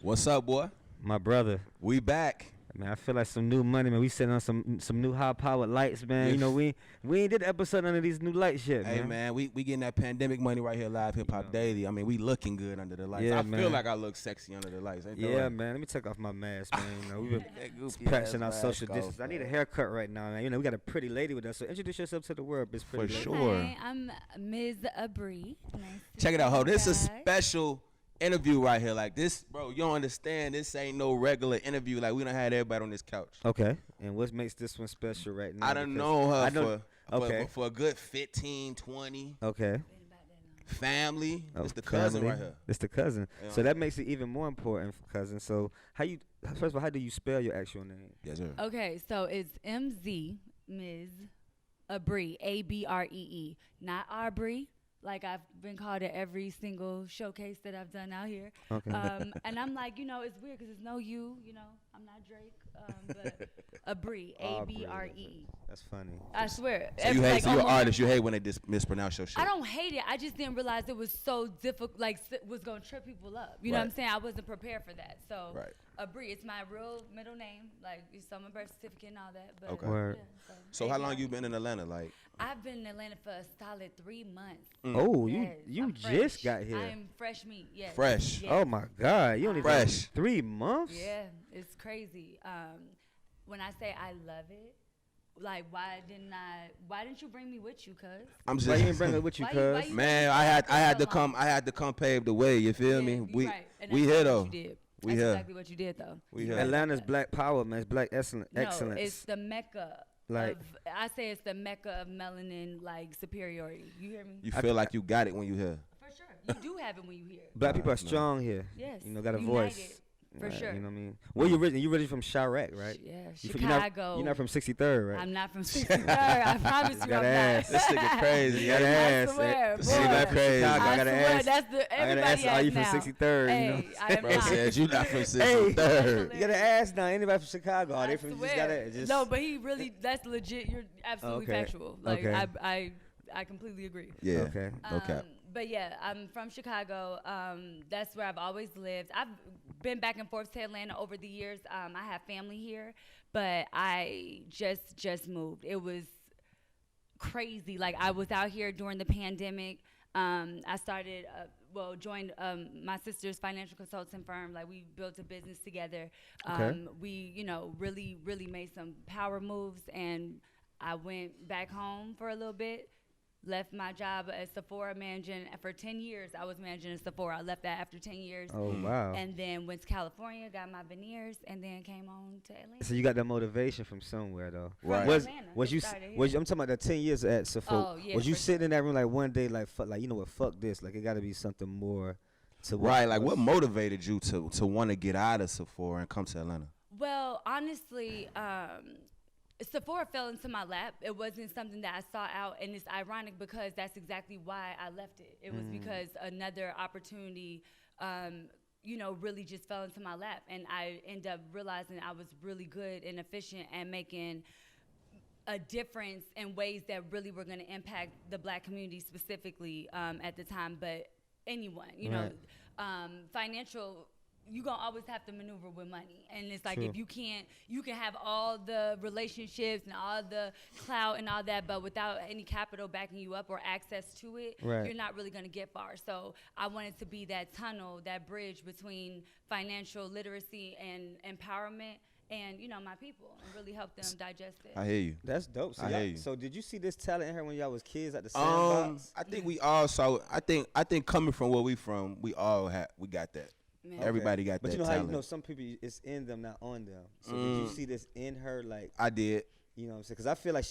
What's up, boy? My brother. We back. Man, I feel like some new money, man. We sitting on some new high-powered lights, man. You know, we ain't did the episode under these new lights yet, man. Hey, man, we getting that pandemic money right here, live hip hop daily. I mean, we looking good under the lights. Yeah, I man. feel like I look sexy under the lights. Ain't that Yeah, right? man. Let me take off my mask, man. You know, we've been Goofy practicing ass our social mask distance. off, I need a man. haircut right now, man. You know, we got a pretty lady with us. So introduce yourself to the world, Miss Pretty For Lady. sure. Hi, I'm Ms. Abree. Nice to Check it out, see ho. you This is a guys. special interview right here. Like this, bro, you don't understand. This ain't no regular interview. Like, we done had everybody on this couch. Okay. And what makes this one special right now? I done Because know her I don't- okay. for a good 15, 20. Okay. Family. Oh, It's the cousin family. right here. It's the cousin. Yeah. So that makes it even more important, cousin. So first of all, how do you spell your actual name? Yes, sir. Okay, so it's MZ, Ms. Abree, Abree, not Abree. Like I've been called at every single showcase that I've done out here. Okay. And I'm like, it's weird because it's no you, I'm not Drake, but Abree, Abree. That's funny. I swear. So you hate, like, so you're an almost- artist. You hate when they mispronounce your shit. I don't hate it. I just didn't realize it was so difficult, was going to trip people up. You know what I'm Right. saying? I wasn't prepared for that. So, Right. Abree, it's my real middle name. Like, it's on my birth certificate and all that. But Okay. Word. Yeah, So how long you been in Atlanta? Like, I've been in Atlanta for a solid 3 months. Oh, Yes, you I'm just fresh. got here. I am fresh meat, yes. Fresh. Yes. Oh my God, you only been Fresh. 3 months? Yeah, it's crazy. When I say I love it, like, why didn't you bring me with you, cuz? I'm Why you just ain't bring it with you, Why you- why cuz? you- man. I had to come pave the way. You feel me? Yeah, We you right. And we that's here what though. you did. We That's here. exactly what you did, though. We You here. right. Atlanta's black power, man. It's black excellence. No, it's the mecca. Like- I say it's the mecca of melanin, like, superiority. You hear me? You feel like you got it when you here. For sure. You do have it when you hear. Black people are no. strong here. Yes. You know, got a United, voice. for Right, sure. You know what I mean? Where you originally? You originally from Chirac, right? Yeah, You're not, Chicago. you're not from 63rd, right? I'm not from 63rd. I promise you, Gotta I'm ask. not. This nigga crazy. You gotta ask. I swear, See, boy. that crazy. Chicago, I gotta swear, ask. that's the I gotta everybody ask, are you asks from now. 63rd? Hey, You know? I am Bro not. said you not from Hey, 63rd. you gotta ask now. Anybody from Chicago? Are I they from? You just swear. gotta just. No, but he really, that's legit. You're absolutely Okay. factual. Like, Okay. I completely agree. Yeah. Okay. No cap. But yeah, I'm from Chicago. That's where I've always lived. I've been back and forth to Atlanta over the years. I have family here, but I just moved. It was crazy. Like, I was out here during the pandemic. I started, joined my sister's financial consulting firm. Like, we built a business together. Okay. We, really made some power moves, and I went back home for a little bit. Left my job at Sephora managing for 10 years. I was managing at Sephora. I left that after 10 years. Oh wow. And then went to California, got my veneers, and then came on to Atlanta. So you got that motivation from somewhere though. Right. Was Atlanta. was It you started here. was you, I'm talking about the 10 years at Sephora. Oh, yeah, Was you for sitting in that room like one day like fuck, like, you know what, fuck this, like it got to be something more to Right. Like, what motivated you to want to get out of Sephora and come to Atlanta? Well, honestly, Sephora fell into my lap. It wasn't something that I sought out, and it's ironic because that's exactly why I left it. It was because another opportunity, really just fell into my lap, and I ended up realizing I was really good and efficient and making a difference in ways that really were going to impact the black community specifically at the time, but anyone, financial. You're going to always have to maneuver with money. And it's like, True. if you can have all the relationships and all the clout and all that, but without any capital backing you up or access to it, Right. you're not really going to get far. So I wanted to be that tunnel, that bridge between financial literacy and empowerment and, my people, and really help them digest it. I hear you. That's dope. So, I hear you. so did you see this talent in her when y'all was kids at the sandbox? I think we all saw. I think coming from where we from, we got that. Man. Everybody got But that you know how talent. some people it's in them, not on them. So did you see this in her, like? I did. You know what I'm saying? Because I feel like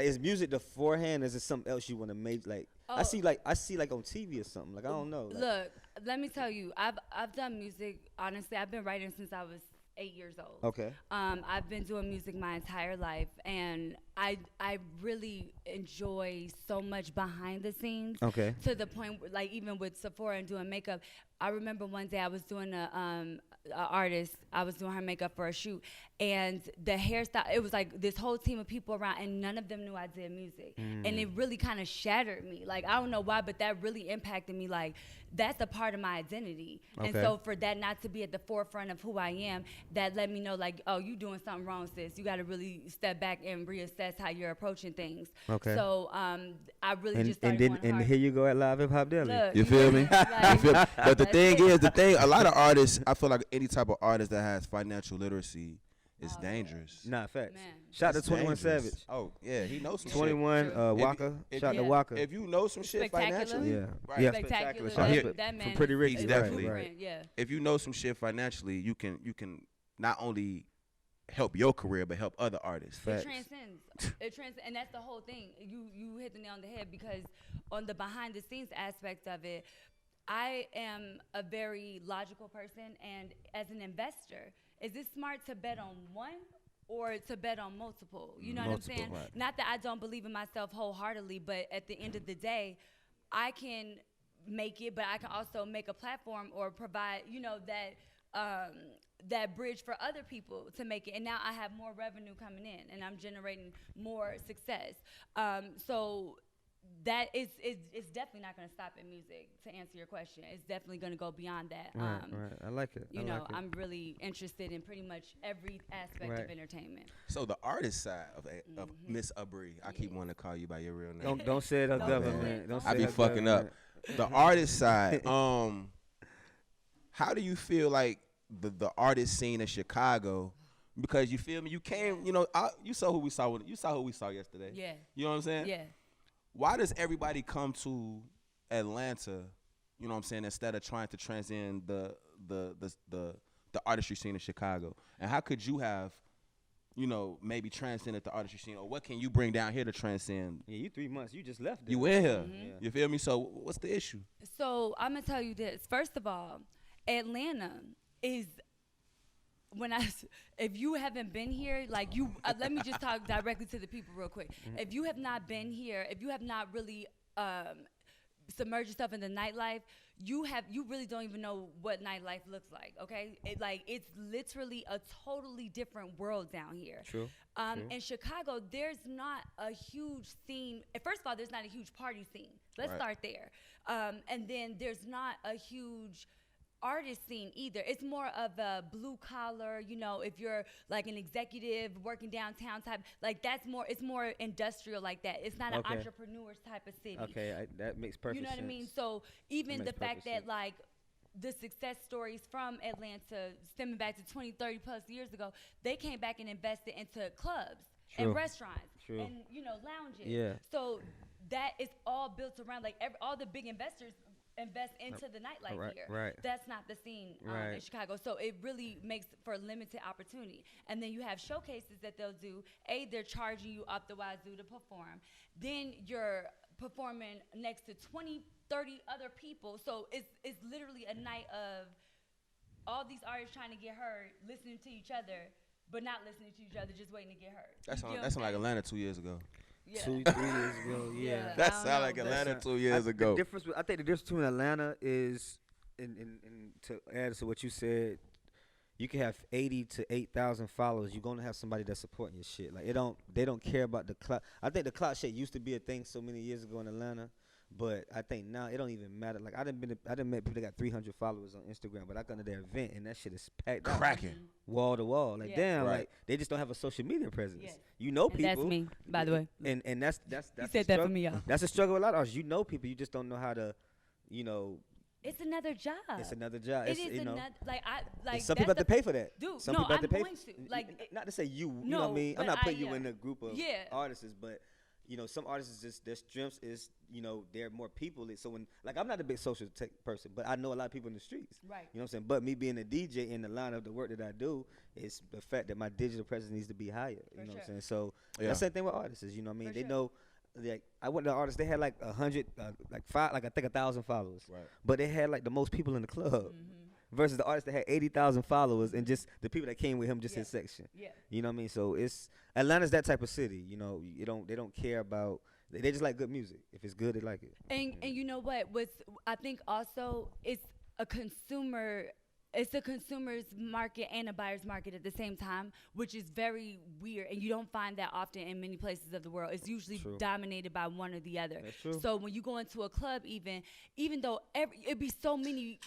is music the forehand? Or is it something else you want to make? Like, I Oh. see like on TV or something. Like, I don't know. Like, Look, let me tell you, I've done music. Honestly, I've been writing since I was 8 years old. Okay. I've been doing music my entire life, and I really enjoy so much behind the scenes. Okay. To the point where, like, even with Sephora and doing makeup, I remember one day I was doing a artist. I was doing her makeup for a shoot, and the hairstyle. It was like this whole team of people around, and none of them knew I did music, and it really kind of shattered me. Like, I don't know why, but that really impacted me. Like, that's a part of my identity, and so for that not to be at the forefront of who I am, that let me know, like, oh, you doing something wrong, sis. You got to really step back and reassess how you're approaching things. Okay. So I really just and started then going hard. here you go at Live Hip Hop Daily. Look, You feel me? like, You feel me? But the that's thing it. is, a lot of artists, I feel like any type of artist that has financial literacy is dangerous. Nah, facts. Man. Shout out It's to 21 dangerous. Savage. Oh, yeah, he knows some 21 shit. Waka. If Shout out to yeah. Waka. If you know some shit Spectacular. financially, Yeah. right. Yeah. Spectacular. Shout out That- to- that from man Pretty is- Rich. is He's a definitely- blueprint, yeah. if you know some shit financially, you can not only help your career but help other artists. Facts. It transcends. It transcends, and that's the whole thing. You hit the nail on the head, because on the behind the scenes aspect of it, I am a very logical person, and as an investor, is it smart to bet on one or to bet on multiple? You know what I'm Multiple, saying? right. Not that I don't believe in myself wholeheartedly, but at the end of the day, I can make it, but I can also make a platform or provide, that bridge for other people to make it. And now I have more revenue coming in, and I'm generating more success. So that is it's definitely not going to stop in music. To answer your question, it's definitely going to go beyond that. Right. I like it. You I know, like it. I'm really interested in pretty much every aspect Right. of entertainment. So the artist side of Miss Abree, I keep wanting to call you by your real name. Don't say it her Don't government. do Don't it. say I be her fucking up. government. The artist side, how do you feel like the artist scene in Chicago? Because you feel me, you came, you saw who we saw. You saw who we saw yesterday. Yeah. You know what I'm saying? Yeah. Why does everybody come to Atlanta? You know what I'm saying? Instead of trying to transcend the artistry scene in Chicago, and how could you have, maybe transcended the artistry scene, or what can you bring down here to transcend? Yeah, you 3 months. You just left. You there. in here, Mm-hmm. Yeah. you feel me? So what's the issue? So I'm gonna tell you this. First of all, Atlanta is if you haven't been here, like let me just talk directly to the people real quick. If you have not been here, if you have not really submerged yourself in the nightlife, you really don't even know what nightlife looks like. Okay, it's literally a totally different world down here. True. In Chicago, there's not a huge scene. First of all, there's not a huge party scene. Let's Right. start there. And then there's not a huge artist scene either. It's more of a blue collar, if you're like an executive working downtown type, like it's more industrial like that. It's not an Okay. entrepreneur's type of city. Okay, that makes perfect You know sense. what I mean? So even That the makes fact perfect that sense. like the success stories from Atlanta stemming back to 20, 30 plus years ago, they came back and invested into clubs True. and restaurants True. and lounges. Yeah. So that is all built around like all the big investors invest into the nightlife Right, here. right. That's not the scene in Right. Chicago. So it really makes for limited opportunity. And then you have showcases that they'll do. They're charging you up the wazoo to perform. Then you're performing next to 20, 30 other people. So it's literally a night of all these artists trying to get heard, listening to each other, but not listening to each other, just waiting to get heard. That's You on get that's what like I'm Atlanta 2 years ago. saying? 2-3 years ago. Yeah. Yeah. That I don't sound like know, Atlanta but- 2 years ago. I think the difference between Atlanta is, and to add to what you said, you can have 80 to 8,000 followers. You're gonna have somebody that's supporting your shit. Like they don't care about the clout. I think the clout shit used to be a thing so many years ago in Atlanta, but I think now it don't even matter. Like I done met people that got 300 followers on Instagram, but I go to their event and that shit is packed out, Cracking. wall to wall. Like Yeah. damn, Right. like they just don't have a social media presence. Yes. You know And people. that's me, by the way. And that's You a said that for struggle. me, y'all. That's a struggle with a lot of artists. You know people, you just don't know how to, It's another job. it's another job. It It's, is you know, another, and some people have to pay for that. Dude, Some no, people have I'm to pay. going to. Like, Not to say you know what I No, mean. I'm but not putting I you am. in a group of Yeah. artists, but some artists just their strengths is they're more people. So when I'm not a big social tech person, but I know a lot of people in the streets. Right. You know what I'm saying? But me being a DJ in the line of the work that I do is the fact that my digital presence needs to be higher. You know what I'm saying? So Yeah. that's the same thing with artists. You know what I mean? For They sure. know. Like I went to artists, they had like 100, like 1,000 followers. Right. But they had like the most people in the club. versus the artist that had 80,000 followers and just the people that came with him, just his section. Yeah. You know what I mean? So Atlanta's that type of city. You know, they don't care about. They just like good music. If it's good, they like it. And you know what? I think also it's a consumer's market and a buyer's market at the same time, which is very weird. And you don't find that often in many places of the world. It's usually dominated by one or the other. That's true. So when you go into a club, even though it'd be so many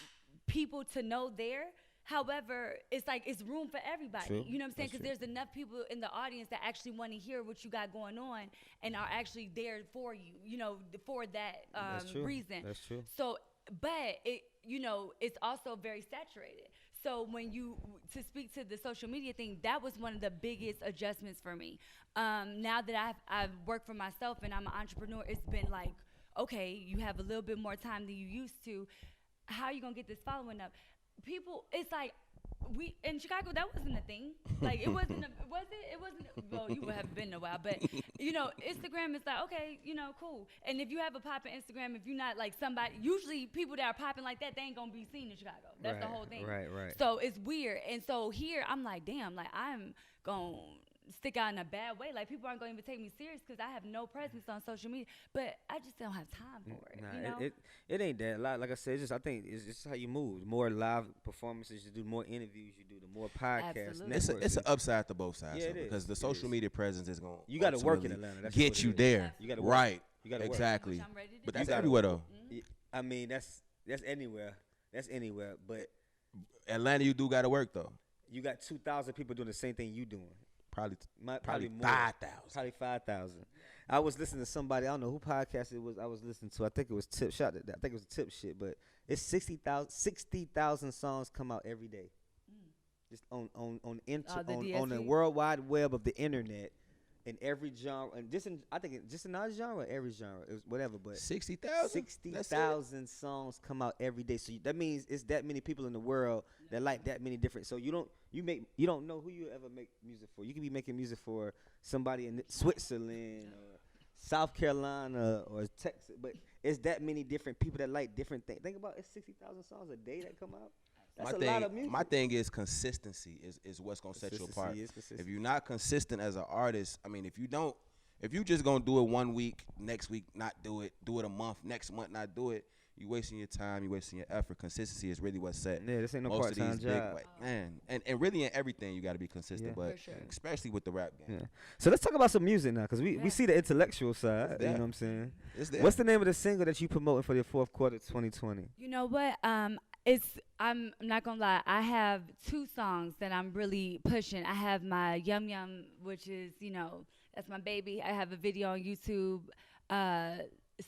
people to know there. However, it's like it's room for everybody. True. You know what I'm saying? That's Because there's enough people in the audience that actually want to hear what you got going on and are actually there for you. You know, for that reason. That's true. So, but it's also very saturated. So to speak to the social media thing, that was one of the biggest adjustments for me. Now that I've worked for myself and I'm an entrepreneur, it's been like, okay, you have a little bit more time than you used to. How are you gonna get this following up? People, it's like we in Chicago, that wasn't a thing. Like it wasn't. Was it? It wasn't. Well, you haven't been in a while, but Instagram is like okay, cool. And if you have a popping Instagram, if you're not like somebody, usually people that are popping like that, they ain't gonna be seen in Chicago. That's the whole thing. Right. So it's weird. And so here, I'm like, damn, like I'm gonna stick out in a bad way. Like people aren't gonna even take me serious because I have no presence on social media. But I just don't have time for it. Nah, it ain't that. Like I said, I think it's just how you move. More live performances you do, the more interviews you do, the more podcasts. Absolutely. It's an upside to both sides. Yeah, of it because is. the social media presence is going. You got to work in Atlanta. That's get what you it is. there. You got to work. Right. You got to exactly. Which I'm ready to But do. that's everywhere though. I mean, that's anywhere. That's anywhere. But Atlanta, you do got to work though. you got 2,000 people doing the same thing you doing. Probably Probably more. 5,000. Probably 5,000. I was listening to somebody, I don't know who podcast it was I was listening to. I think it was Tip Shot. I think it was Tip shit, but it's 60,000 songs come out every day. Just on the World Wide Web of the internet in every genre, and just in our genre, every genre, it was whatever, but 60,000. 60,000 songs come out every day. So that means it's that many people in the world that like that many different. So you don't know who you ever make music for. You could be making music for somebody in Switzerland or South Carolina or Texas, but it's that many different people that like different things. Think about it's 60,000 songs a day that come out. That's a lot of music. My thing is consistency is what's gonna set you apart. If you're not consistent as an artist, I mean, if you just gonna do it 1 week, next week not do it a month, next month not do it, you wasting your time, you wasting your effort. Consistency is really what's set. Yeah, this ain't no Most of part-time these big, job. like, man, and really in everything you got to be consistent, Yeah. but For sure. especially with the rap game. Yeah. So let's talk about some music now, because we see the intellectual side. It's You know there. what I'm saying? It's there. What's the name of the single that you promoting for the fourth quarter 2020? You know what? I'm not gonna lie. I have 2 songs that I'm really pushing. I have my Yum Yum, which is that's my baby. I have a video on YouTube.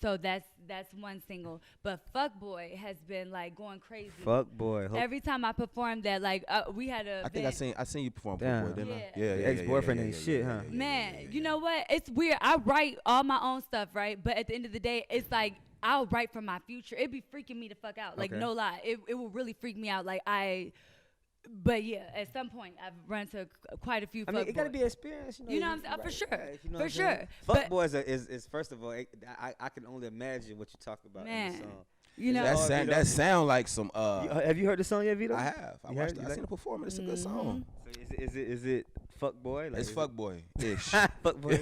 So that's one single. But Fuck Boy has been like going crazy. Fuck Boy. Every time I perform that, like we had a. I think I seen you perform Damn. before, didn't I? Yeah. Your ex-boyfriend ain't shit, huh? Man, you know what? It's weird. I write all my own stuff, right? But at the end of the day, it's like I'll write for my future. It'd be freaking me the fuck out. Like, Okay. no lie. It will really freak me out. But yeah, at some point, I've run to quite a few I fuck mean, it got to boys. be experience. You know what I'm saying? For sure. you know For what I'm saying? sure. Fuck But- Boys is first of all, I can only imagine what you talk about in Man. the song. You know, That sound like some. Have you heard the song yet, Vito? I have. I You watched. heard- you I like seen it? it perform. It's a good song. So is it Fuck Boy? Like, It's is Fuck Boy ish. it- Fuck Boy.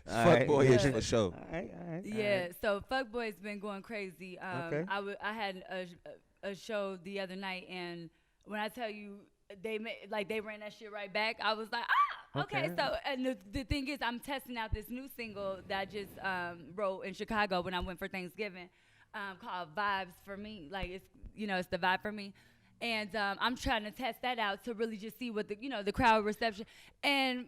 Fuck Boy ish Yeah. for sure. All right. yeah. So Fuckboy's been going crazy. Okay. I had a show the other night, and when I tell you they ran that shit right back, I was like, okay. Okay. So and the thing is, I'm testing out this new single that I just wrote in Chicago when I went for Thanksgiving, called Vibes for Me. Like it's the vibe for me. And I'm trying to test that out to really just see what the crowd reception and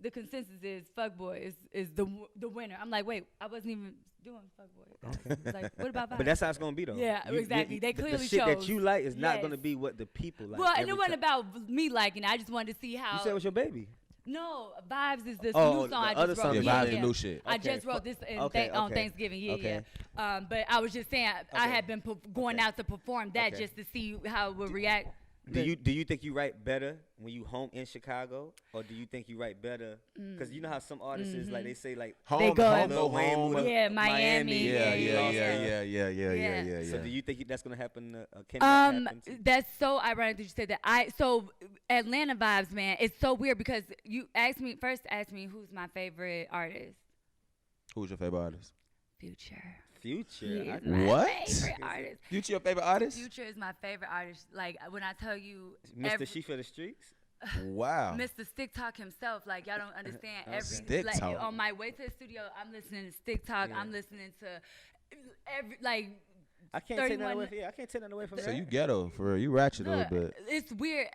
the consensus is Fuckboy is the winner. I'm like, wait, I wasn't even doing Fuckboy. Okay. It's like, what about Vibes? But that's how it's gonna be though. Yeah, exactly. They the clearly shit that chose. you like is not Yes. gonna be what the people like. Well, and every it wasn't time. about me liking it. I just wanted to see how. You said it was your baby. No, Vibes is this Oh, new the song I other just song wrote. you Yeah, did. Vibes the new shit. I Okay, just wrote this on on Thanksgiving. Yeah, Okay. yeah. But I was just saying I Okay. had been going Okay. out to perform that Okay. just to see how it would react. Do you think you write better when you home in Chicago, or do you think you write better? Because you know how some artists is like they say like Home, go- home, Lil no Wayne home. moved to Yeah, Miami. Yeah. So do you think that's gonna happen? Can that happen too? That's so ironic that you said that. So Atlanta vibes, man. It's so weird because you asked me who's my favorite artist. Who's your favorite artist? Future. Future. He I- is my What? favorite artist. Future your favorite artist? Future is my favorite artist. Like when I tell you, Mr. She for the Streets. Wow. Mr. Stick Talk himself, like y'all don't understand. Okay. Stick like, Talk. on my way to the studio, I'm listening to Stick Talk. Yeah. I'm listening to every like. I can't take that 31 away from you. I can't take that away from So that. you ghetto for real. You ratchet a Look, little bit. it's weird.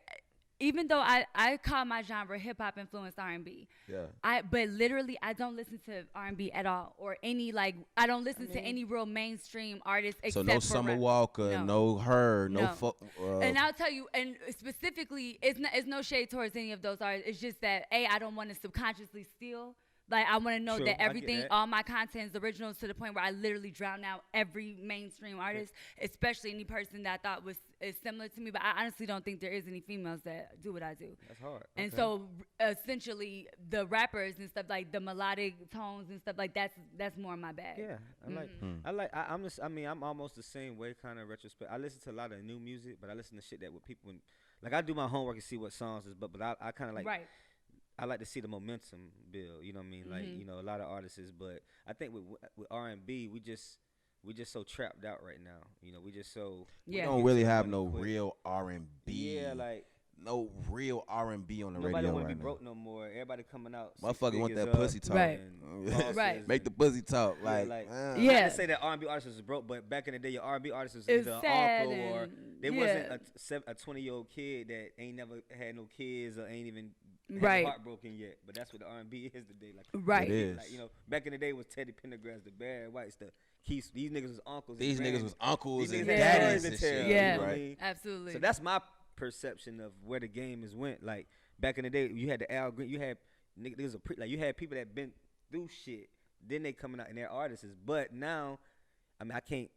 Even though I call my genre hip hop influenced R&B, Yeah. but literally I don't listen to R&B at all or any like I don't listen to any real mainstream artists So except no for Summer rap. Walker, no her, no No. fuck. And I'll tell you, and specifically, it's no shade towards any of those artists. It's just that I don't want to subconsciously steal. Like I want to know True, I that get everything, that. all my content is original to the point where I literally drown out every mainstream artist, especially any person that I thought is similar to me. But I honestly don't think there is any females that do what I do. That's hard. And Okay. so essentially, the rappers and stuff like the melodic tones and stuff like that's more my bag. Yeah, I'm almost the same way, kind of retrospect. I listen to a lot of new music, but I listen to shit that with people. Like I do my homework and see what songs is, but I kind of like. Right. I like to see the momentum build. You know what I mean? Like a lot of artists, but I think with R&B, we just so trapped out right now. You know, we just so We Yeah. don't really have money no quick. real R&B. Yeah, like no real R&B on the nobody radio want to right be now. broke no more. Everybody coming out. six Motherfucker want figures that up pussy talk. Right. and bosses Right. Make the and- pussy talk. Yeah, Like, like- Yeah. Not to say that R&B artists is broke, but back in the day, your R&B artist was It's either sad uncle or and- they yeah. wasn't a 20-year-old kid that ain't never had no kids or ain't even had Right. heartbroken yet. But that's what the R&B is today. Like Right. It is. Like, you know, back in the day was Teddy Pendergrass, the Barry Whites, the Keith. These niggas was uncles. these and niggas was grannies. uncles These and niggas had daddies stories and to tell, shit. you Yeah. know what I Right. mean? Absolutely. So that's my perception of where the game is went. Like back in the day, you had the Al Green, you had niggas like you had people that been through shit. Then they coming out and they're artists. But now, I mean, I can't.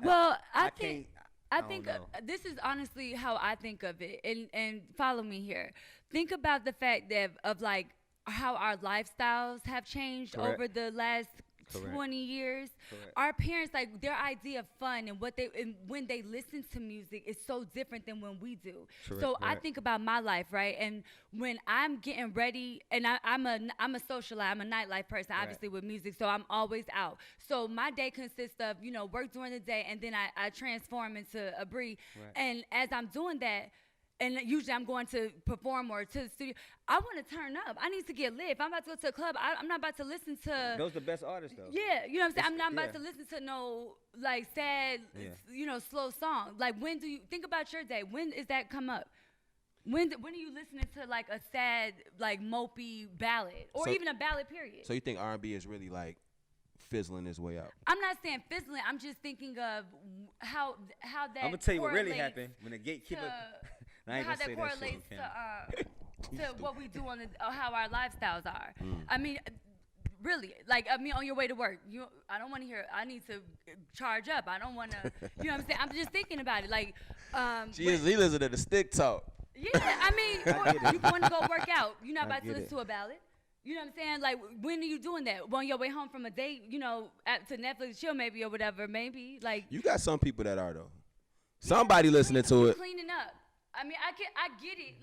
Well, I can't. think I I don't think know. this is honestly how I think of it, and follow me here. Think about the fact that of like how our lifestyles have changed Correct. over the last Correct. 20 years. Correct. Our parents, like their idea of fun and when they listen to music is so different than when we do. Correct, So I correct. think about my life, right? And when I'm getting ready, and I'm a socialite, I'm a nightlife person, Right. obviously with music, so I'm always out. So my day consists of work during the day, and then I transform into Abree. Right. And as I'm doing that, and usually I'm going to perform or to the studio, I want to turn up. I need to get lit. If I'm about to go to a club, I'm not about to listen to. Those the best artists though. Yeah, you know what I'm saying? I'm not yeah. about to listen to no like sad, Yeah. slow song. Like when do you think about your day? When is that come up? When are you listening to like a sad, like mopey ballad or So- even a ballad period? So you think R&B is really like fizzling its way out? I'm not saying fizzling. I'm just thinking of how that. I'm gonna tell you what really correlates happened when the gatekeeper. to- I ain't how gonna say that that shit correlates on to camera. to what we do on how our lifestyles are. Mm. I mean, really, like on your way to work, I don't want to hear. I need to charge up. I don't want to. You know what I'm saying? I'm just thinking about it. Like, He listened to the stick talk. yeah. I mean, I get it. you want to go work out. You're not I about to get listen it. to a ballad. You know what I'm saying? Like, when are you doing that? On your way home from a date, to Netflix chill maybe or whatever, maybe. Like, You got some people that are though. Somebody listening to it. cleaning up. I mean, I get it.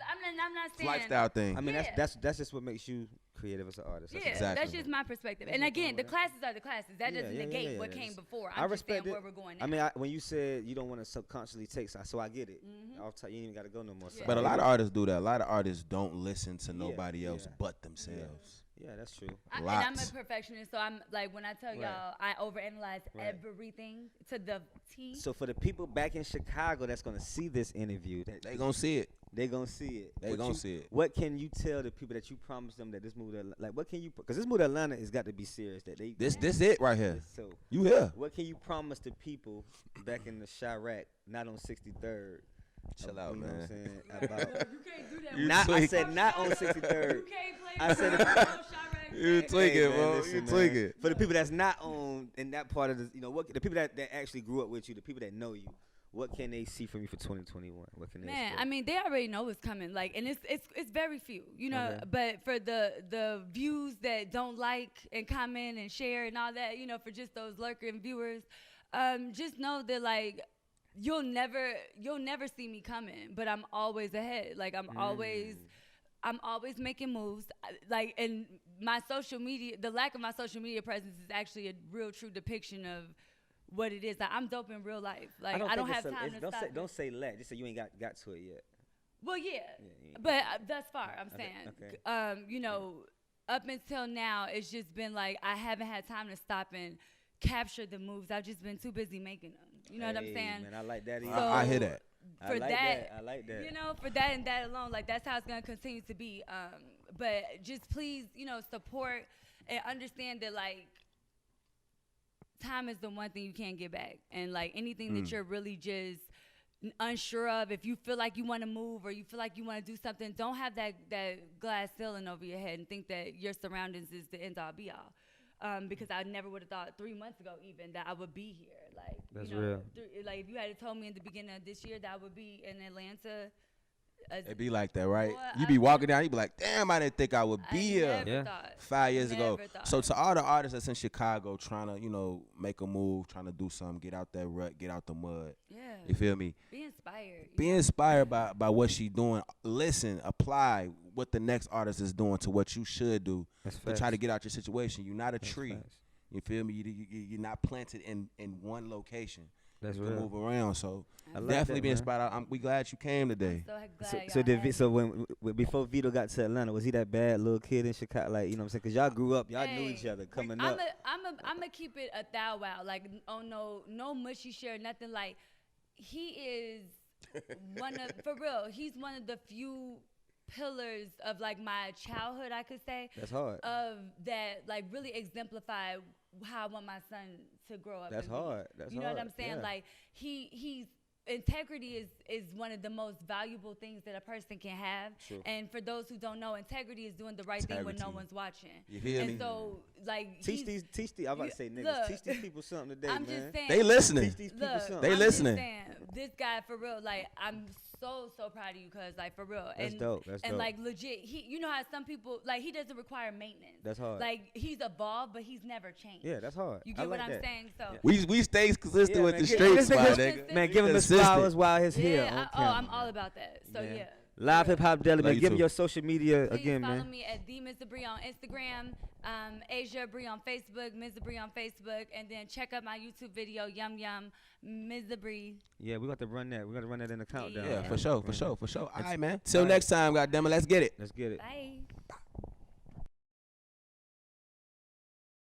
I'm not saying Lifestyle thing. I mean, Yeah. that's just what makes you creative as an artist. Yeah, That's Exactly. that's just my perspective. There's And nothing again, wrong the with classes are the classes. That Yeah, doesn't yeah, negate yeah, what yeah. came before. I I'm just saying respect where it. we're going now. I mean, when you said you don't want to subconsciously take, so I get it. Off top, you ain't even got to go no more. So Yeah. But a I lot get of it. artists do that. A lot of artists don't listen to nobody else yeah. but themselves. Yeah, that's true. And I'm Lots. a perfectionist, so I'm like when I tell Right. y'all, I overanalyze Right. everything to the T. So for the people back in Chicago that's gonna see this interview, They gonna see it. they gonna see it. They gonna see it. What can you tell the people that you promised them that this move to like? What can you? Because this move to Atlanta has got to be serious. That they This it right here. So You here? what can you promise the people back in the Chirac, not on 63rd? Chill out, you know man. What I'm saying? About, You can't do that. You not, I tweak. said not on You 63rd. can't play. I said You tweak Hey, it, man, bro. listen, You man. tweak it. For the people that's not on in that part of the, what the people that actually grew up with you, the people that know you, what can they see from you for 2021? What can they Man, expect? I mean, they already know what's coming. Like, and it's very few, you know. Okay. But for the views that don't like and comment and share and all that, you know, for just those lurking viewers, just know that like you'll never see me coming. But I'm always ahead. Like I'm always making moves. Like, and my social media, the lack of my social media presence is actually a real true depiction of what it is. Like, I'm dope in real life. Like, I don't have time to stop. Don't say let. Just say you ain't got to it yet. Well, yeah, Yeah, but thus far, I'm Okay, saying, okay. you know, up until now, it's just been like I haven't had time to stop and capture the moves. I've just been too busy making them. You know what I'm Hey, saying? Man, I like that. So, I hear that. For I like that. you know, for that and that alone, like that's how it's gonna continue to be. But just please, you know, support and understand that like time is the one thing you can't get back, and like anything that you're really just unsure of, if you feel like you want to move or you feel like you want to do something, don't have that glass ceiling over your head and think that your surroundings is the end all be all. Because I never would have thought 3 months ago even that I would be here. Like, That's you know, real. Like if you had told me in the beginning of this year that I would be in Atlanta. It be like that, right? Boy, You I be walking never- down, you be like, damn, I didn't think I would be here. Never Yeah. thought. 5 years ago. Never thought. So to all the artists that's in Chicago trying to, you know, make a move, trying to do something, get out that rut, get out the mud. Yeah. You feel me? Be inspired. you Be know? inspired by what she doing. Listen, apply what the next artist is doing to what you should do That's to try to get out your situation. You're not a That's tree. facts. You feel me? You're not planted in one location. That's You can real. move around. So I like definitely that, be man. inspired. We glad you came today. So glad So, y'all so, did had Vi- me. so when before Vito got to Atlanta, was he that bad little kid in Chicago? Like, you know what I'm saying? Because y'all grew up, y'all knew each Hey, other coming I'm up. I'm gonna keep it a thou wow. Like, oh no mushy shirt, nothing. Like, he is for real. He's one of the few pillars of like my childhood, I could say, That's hard. of that like really exemplify how I want my son to grow up. That's and be. hard. That's you know hard. what I'm saying? Yeah. Like he's integrity is one of the most valuable things that a person can have. True. And for those who don't know, integrity is doing the right thing when no Integrity. one's watching. You feel and me? so like Teach he's- these. I'm about to say niggas. look, Teach these people something today, I'm man. just saying. They listening. Teach these people Look, something. They I'm listening. Just saying, this guy for real, like I'm so proud of you, cause like for real. That's and, dope. That's and dope. like legit, you know how some people like he doesn't require maintenance. That's hard. Like he's evolved, but he's never changed. Yeah, that's hard. You I get like what I'm that. saying? So We stay consistent Yeah, with man, the give streets, this my nigga- nigga. Man, give him his Consistent. flowers while he's here. yeah, on I'm camera, all man. about that. So Man. yeah. Live Hip Hop Deli, Love man. you Give him too. your social media Please again, follow man. me at the Ms. Abree on Instagram, Asia Abree on Facebook, Ms. Abree on Facebook, and then check out my YouTube video, Yum Yum, Ms. Abree. Yeah, we got to run that. We got to run that in the countdown. Yeah, man. for sure. All right, man. Till All right. next time, goddammit, let's get it. Let's get it. Bye.